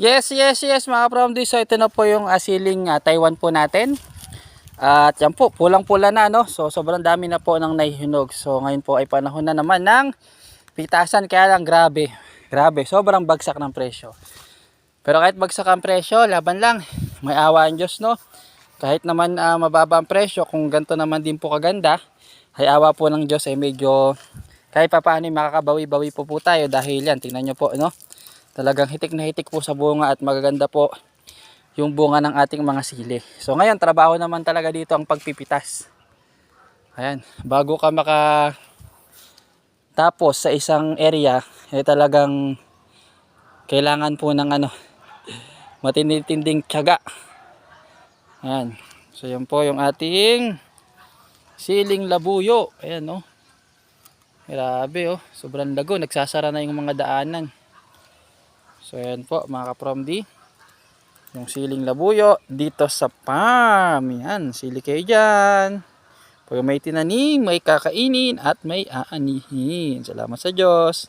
Yes mga ka-Promdi. So ito na po yung siling Taiwan po natin. At yan po, pulang-pula na no. So sobrang dami na po ng nahihinog. So ngayon po ay panahon na naman ng pitasan. Kaya lang grabe. Grabe, sobrang bagsak ng presyo. Pero kahit bagsak ang presyo, laban lang. May awa ang Diyos no. Kahit naman mababa ang presyo, kung ganito naman din po kaganda, ay awa po ng Diyos ay medyo kahit pa paano makakabawi-bawi po tayo dahil yan, tingnan nyo po no. Talagang hitik na hitik po sa bunga at magaganda po yung bunga ng ating mga sili. So ngayon, trabaho naman talaga dito ang pagpipitas. Ayan, bago ka makatapos sa isang area, ay talagang kailangan po ng matinding tiyaga. Ayan, so yan po yung ating siling labuyo. Ayan no. Grabe oh, sobrang lago, nagsasara na yung mga daanan. So ayan po mga ka-Promdi, yung siling labuyo dito sa farm. Yan, sili kayo dyan. Pag may tinanim, may kakainin at may aanihin. Salamat sa Diyos.